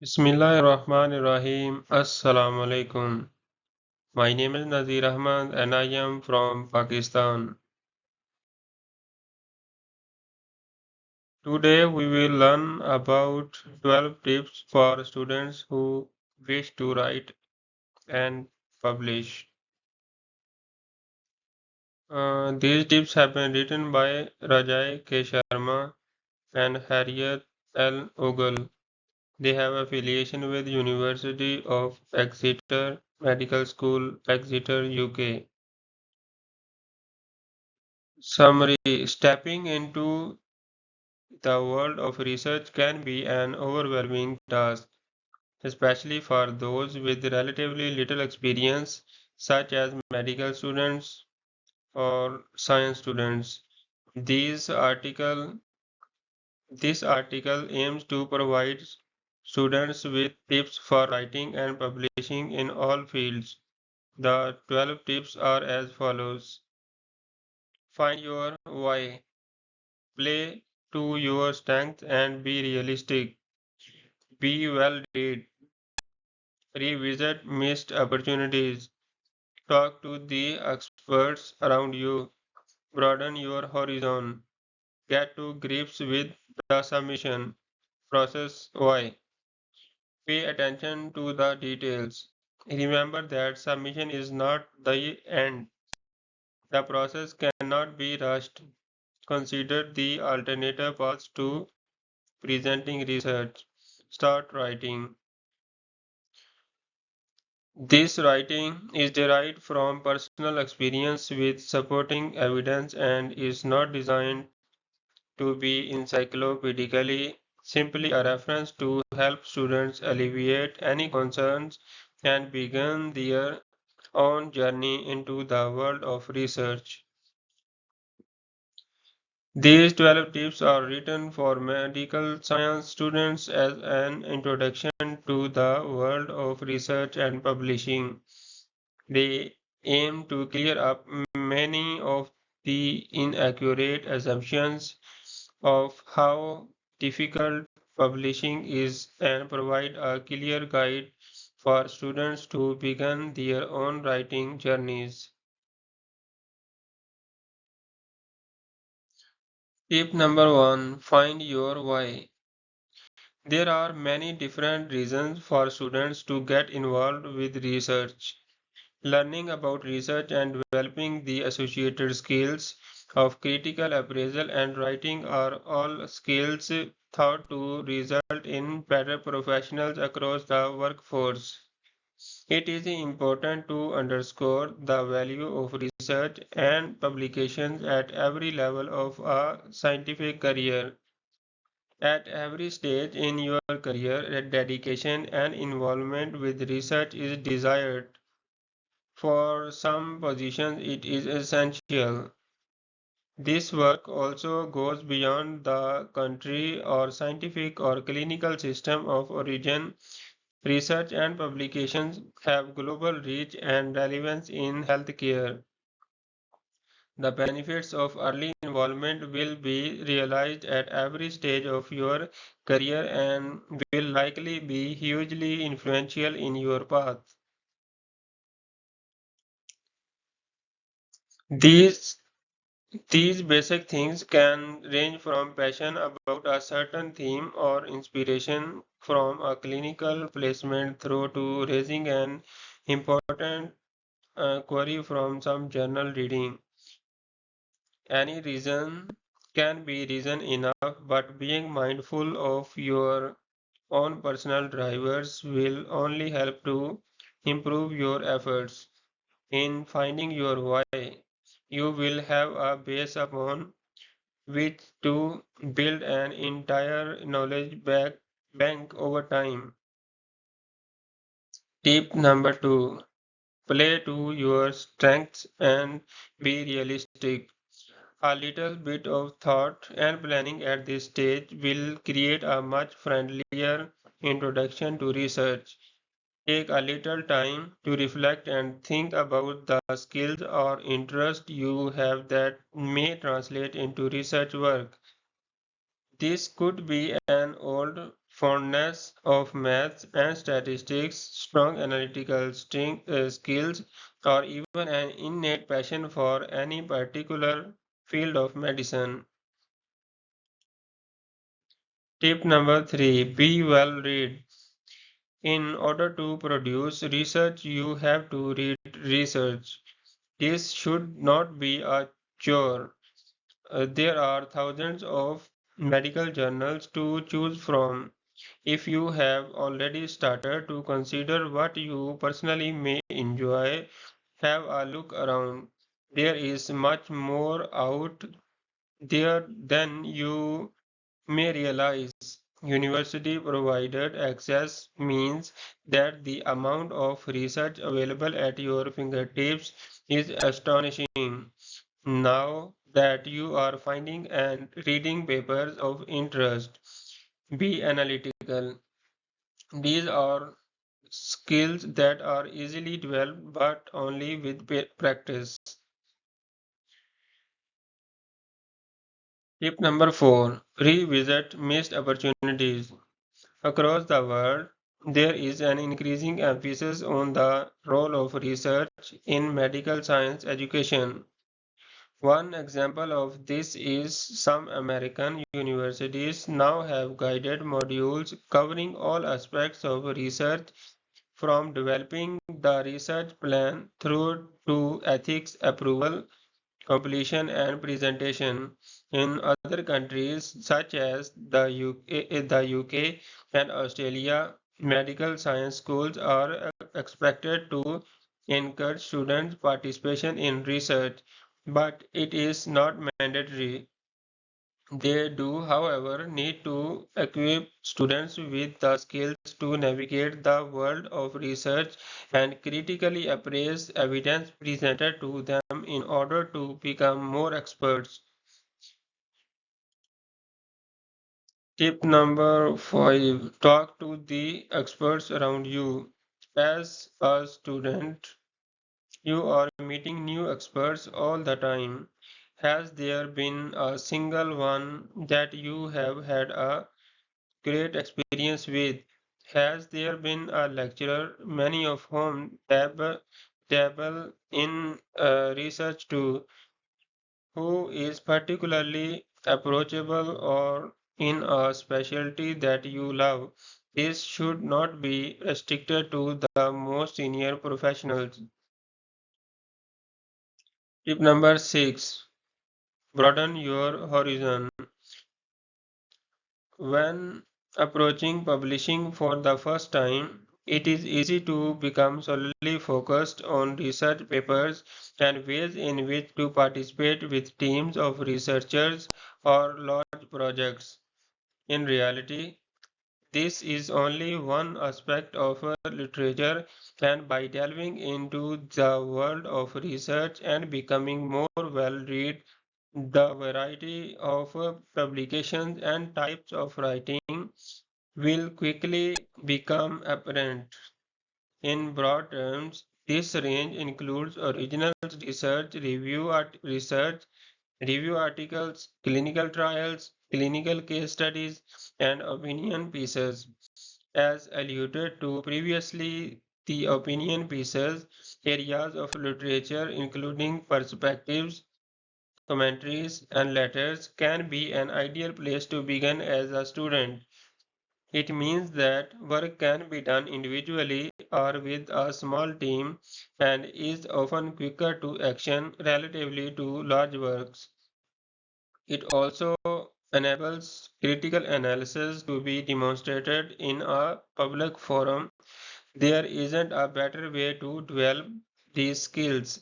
Bismillahirrahmanirrahim. Assalamu alaikum. My name is Nazir Ahmad and I am from Pakistan. Today we will learn about 12 tips for students who wish to write and publish. These tips have been written by Rajai K. Sharma and Harriet L. Ogle. They have affiliation with University of Exeter Medical School, Exeter, UK. Summary: Stepping into the world of research can be an overwhelming task, especially for those with relatively little experience, such as medical students or science students. This article, this article aims to provide students with tips for writing and publishing in all fields. The 12 tips are as follows. Find your why. Play to your strength and be realistic. Be well read. Revisit missed opportunities. Talk to the experts around you. Broaden your horizon. Get to grips with the submission process. Why? Pay attention to the details. Remember that submission is not the end. The process cannot be rushed. Consider the alternative paths to presenting research. Start writing. This writing is derived from personal experience with supporting evidence and is not designed to be encyclopedically, simply a reference to help students alleviate any concerns and begin their own journey into the world of research. These 12 tips are written for medical science students as an introduction to the world of research and publishing. They aim to clear up many of the inaccurate assumptions of how difficult publishing is and provide a clear guide for students to begin their own writing journeys. Tip number one: find your why. There are many different reasons for students to get involved with research. Learning about research and developing the associated skills of critical appraisal and writing are all skills thought to result in better professionals across the workforce. It is important to underscore the value of research and publications at every level of a scientific career. At every stage in your career, dedication and involvement with research is desired. For some positions, it is essential. This work also goes beyond the country or scientific or clinical system of origin. Research and publications have global reach and relevance in healthcare. The benefits of early involvement will be realized at every stage of your career and will likely be hugely influential in your path. These These basic things can range from passion about a certain theme or inspiration from a clinical placement through to raising an important query from some journal reading. Any reason can be reason enough, but being mindful of your own personal drivers will only help to improve your efforts. In finding your why, you will have a base upon which to build an entire bank over time. Tip number two: play to your strengths and be realistic. A little bit of thought and planning at this stage will create a much friendlier introduction to research. Take a little time to reflect and think about the skills or interests you have that may translate into research work. This could be an old fondness of maths and statistics, strong analytical skills, or even an innate passion for any particular field of medicine. Tip number 3, be well read. In order to produce research, you have to read research. This should not be a chore. There are thousands of medical journals to choose from. If you have already started to consider what you personally may enjoy, have a look around. There is much more out there than you may realize. University provided access means that the amount of research available at your fingertips is astonishing. Now that you are finding and reading papers of interest, be analytical. These are skills that are easily developed but only with practice. Tip number 4, revisit missed opportunities. Across the world, there is an increasing emphasis on the role of research in medical science education. One example of this is some American universities now have guided modules covering all aspects of research from developing the research plan through to ethics approval, completion, and presentation. In other countries such as the UK and Australia, medical science schools are expected to encourage students' participation in research, but it is not mandatory. They do, however, need to equip students with the skills to navigate the world of research and critically appraise evidence presented to them in order to become more experts. Tip number 5, talk to the experts around you. As a student, you are meeting new experts all the time. Has there been a single one that you have had a great experience with? Has there been a lecturer, many of whom dabble in research too, who is particularly approachable or in a specialty that you love? This should not be restricted to the most senior professionals. Tip number 6, broaden your horizon. When approaching publishing for the first time, it is easy to become solely focused on research papers and ways in which to participate with teams of researchers or large projects. In reality, this is only one aspect of literature, and by delving into the world of research and becoming more well read, the variety of publications and types of writing will quickly become apparent. In broad terms, this range includes original research, review articles, clinical trials, clinical case studies, and opinion pieces. As alluded to previously, the opinion pieces areas of literature including perspectives, commentaries, and letters can be an ideal place to begin as a student. It means that work can be done individually or with a small team and is often quicker to action relatively to large works. It also enables critical analysis to be demonstrated in a public forum. There isn't a better way to develop these skills.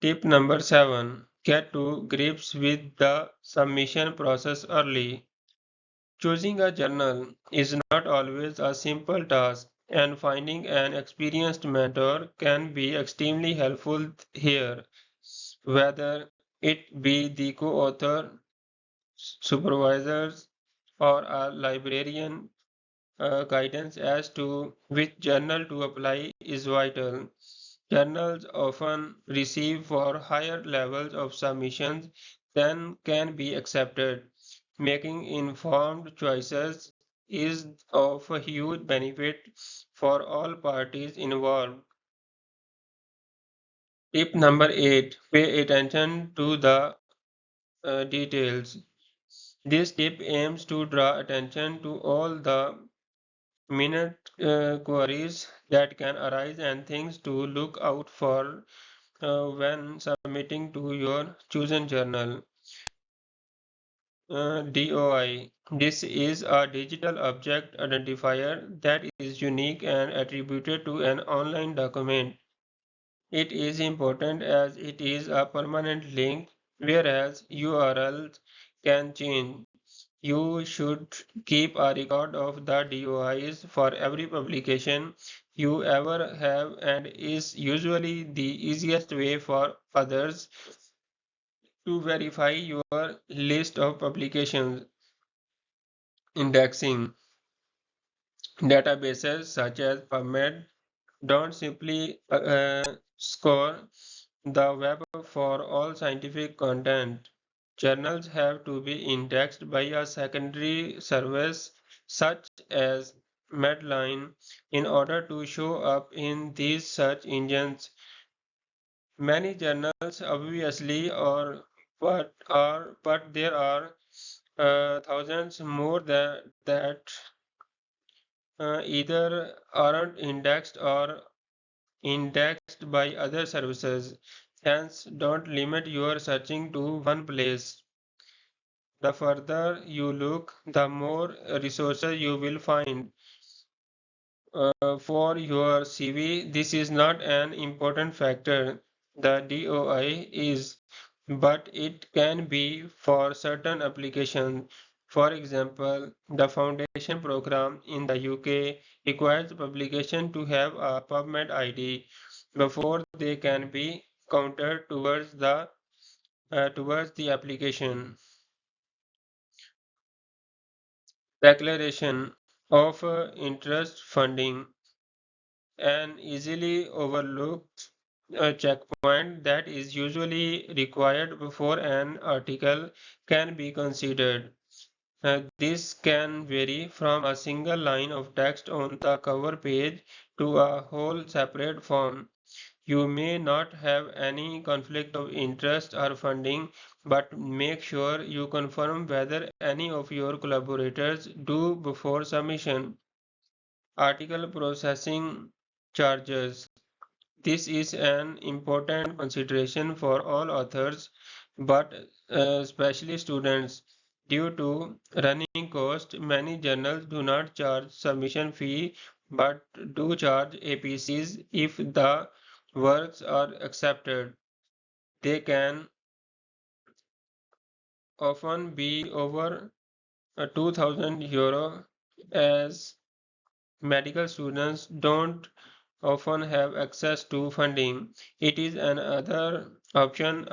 Tip number 7, get to grips with the submission process early. Choosing a journal is not always a simple task, and finding an experienced mentor can be extremely helpful here, whether it be the co-author, supervisors, or a librarian. Guidance as to which journal to apply is vital. Journals often receive for higher levels of submissions than can be accepted. Making informed choices is of a huge benefit for all parties involved. Tip number 8, pay attention to the details. This tip aims to draw attention to all the minute queries that can arise and things to look out for when submitting to your chosen journal. DOI. This is a digital object identifier that is unique and attributed to an online document. It is important as it is a permanent link, whereas URLs can change. You should keep a record of the DOIs for every publication you ever have and is usually the easiest way for others to verify your list of publications. Indexing databases such as PubMed don't simply score the web for all scientific content. Journals have to be indexed by a secondary service such as Medline in order to show up in these search engines. Many journals obviously but there are thousands more that either aren't indexed or indexed by other services. Hence, don't limit your searching to one place. The further you look, the more resources you will find. For your CV, this is not an important factor. The DOI is, but it can be for certain applications. For example, the foundation program in the UK requires publication to have a PubMed ID before they can be counted towards the application. Declaration of interest funding, an easily overlooked checkpoint that is usually required before an article can be considered. This can vary from a single line of text on the cover page to a whole separate form. You may not have any conflict of interest or funding, but make sure you confirm whether any of your collaborators do before submission. Article processing charges. This is an important consideration for all authors, but especially students. Due to running cost, many journals do not charge submission fee but do charge APCs if the works are accepted. They can often be over €2,000 as medical students don't often have access to funding. It is another option,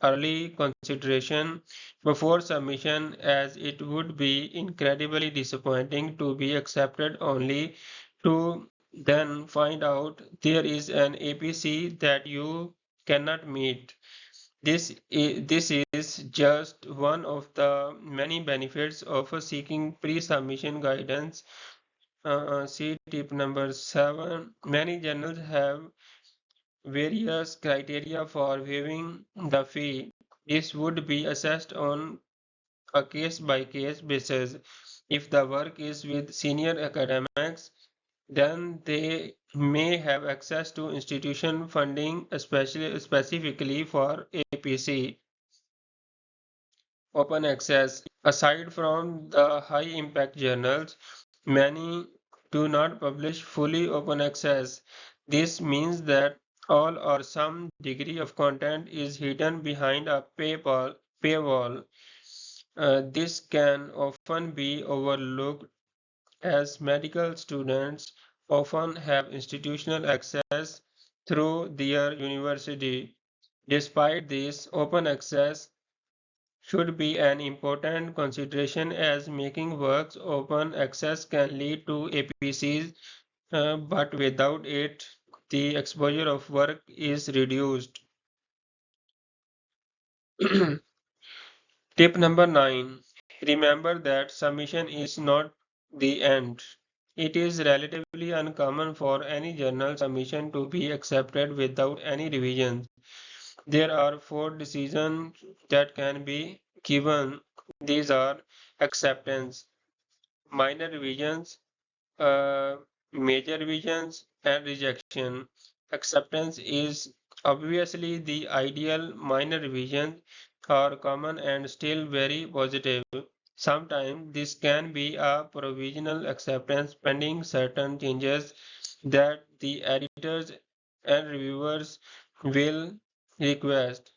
early consideration before submission, as it would be incredibly disappointing to be accepted only to then find out there is an APC that you cannot meet. This is just one of the many benefits of seeking pre-submission guidance. See tip number 7. Many journals have various criteria for waiving the fee. This would be assessed on a case-by-case basis. If the work is with senior academics, then they may have access to institution funding, especially specifically for APC. Open access. Aside from the high impact journals, many do not publish fully open access. This means that all or some degree of content is hidden behind a paywall. This can often be overlooked as medical students often have institutional access through their university. Despite this, open access should be an important consideration as making works open access can lead to APCs, but without it, the exposure of work is reduced. Tip number 9. Remember that submission is not the end. It is relatively uncommon for any journal submission to be accepted without any revisions. There are four decisions that can be given. These are acceptance, minor revisions, uh, major revisions, and rejection. Acceptance is obviously the ideal. Minor revisions are common and still very positive. Sometimes this can be a provisional acceptance pending certain changes that the editors and reviewers will request.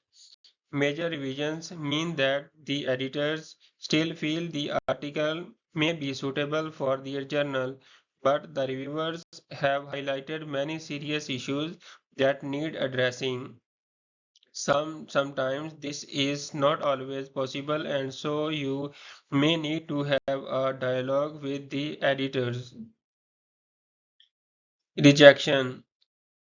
Major revisions mean that the editors still feel the article may be suitable for their journal, but the reviewers have highlighted many serious issues that need addressing. Sometimes this is not always possible, and so you may need to have a dialogue with the editors. Rejection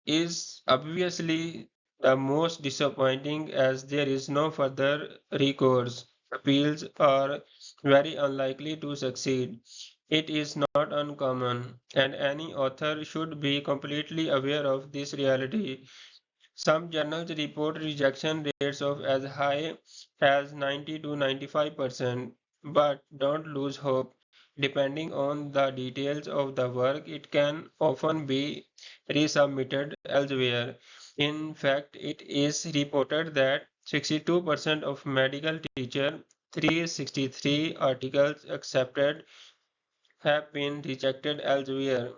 is obviously the most disappointing as there is no further recourse. Appeals are very unlikely to succeed. It is not uncommon, and any author should be completely aware of this reality. Some journals report rejection rates of as high as 90 to 95%, but don't lose hope. Depending on the details of the work, it can often be resubmitted elsewhere. In fact, it is reported that 62% of medical teacher 363 articles accepted have been rejected elsewhere.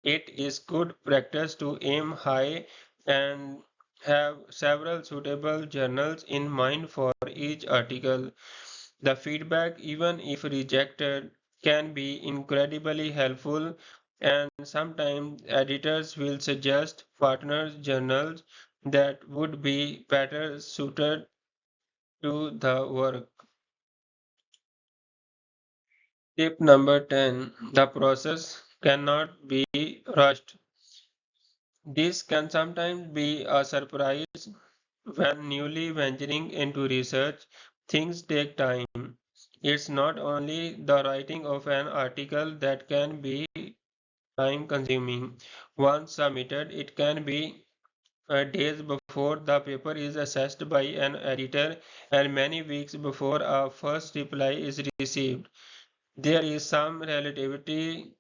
It is good practice to aim high and have several suitable journals in mind for each article. The feedback, even if rejected, can be incredibly helpful, and sometimes editors will suggest partner journals that would be better suited to the work. Tip number 10: the process cannot be rushed. This can sometimes be a surprise when newly venturing into research. Things take time. It's not only the writing of an article that can be time consuming. Once submitted, it can be days before the paper is assessed by an editor and many weeks before a first reply is received. There is some relativity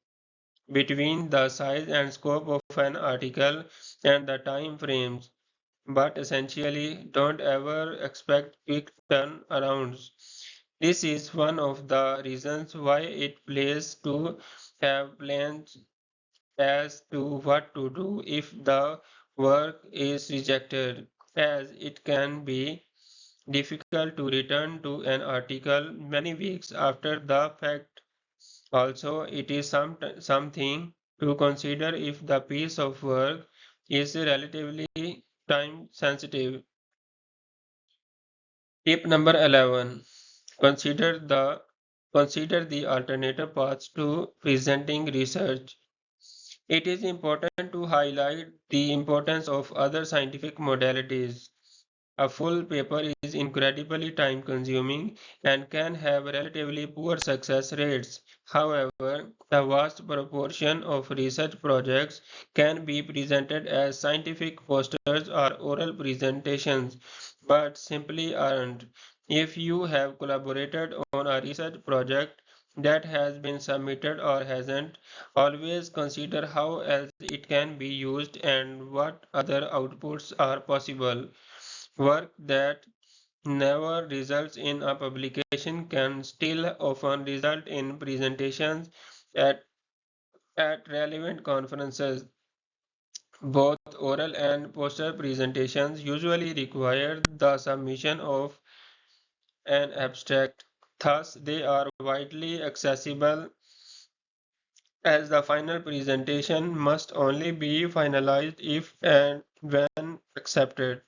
between the size and scope of an article and the time frames, but essentially don't ever expect quick turnarounds. This is one of the reasons why it pays to have plans as to what to do if the work is rejected, as it can be difficult to return to an article many weeks after the fact. Also, it is something to consider if the piece of work is relatively time sensitive. Tip number 11. Consider the consider the alternative paths to presenting research. It is important to highlight the importance of other scientific modalities. A full paper is incredibly time consuming and can have relatively poor success rates. However, a vast proportion of research projects can be presented as scientific posters or oral presentations, but simply aren't. If you have collaborated on a research project that has been submitted or hasn't, always consider how else it can be used and what other outputs are possible. Work that never results in a publication can still often result in presentations at, at relevant conferences. Both oral and poster presentations usually require the submission of an abstract. Thus, they are widely accessible as the final presentation must only be finalized if and when accepted.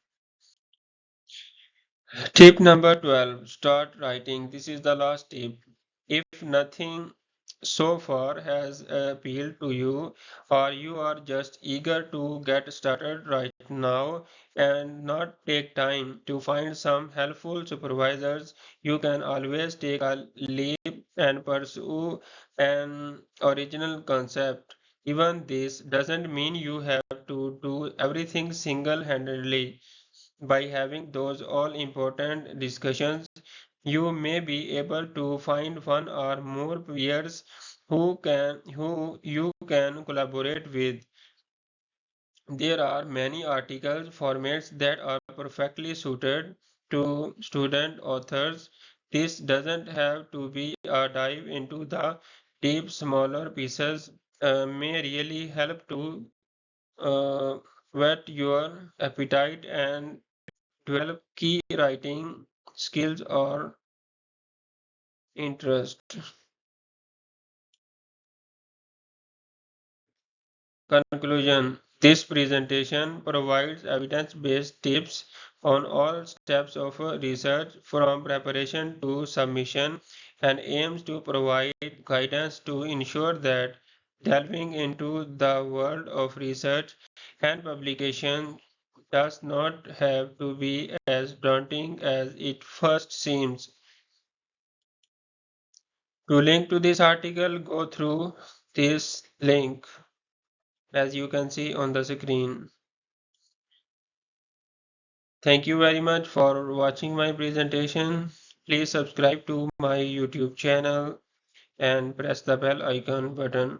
Tip number 12: start writing. This is the last tip. If nothing so far has appealed to you, or you are just eager to get started right now and not take time to find some helpful supervisors, you can always take a leap and pursue an original concept. Even this doesn't mean you have to do everything single-handedly. By having those all important discussions, you may be able to find one or more peers who you can collaborate with. There are many article formats that are perfectly suited to student authors. This doesn't have to be a dive into the deep. Smaller pieces may really help to uh, whet your appetite and develop key writing skills or interest. Conclusion. This presentation provides evidence-based tips on all steps of research from preparation to submission and aims to provide guidance to ensure that delving into the world of research and publication does not have to be as daunting as it first seems. To link to this article, go through this link as you can see on the screen. Thank you very much for watching my presentation. Please subscribe to my YouTube channel and press the bell icon button.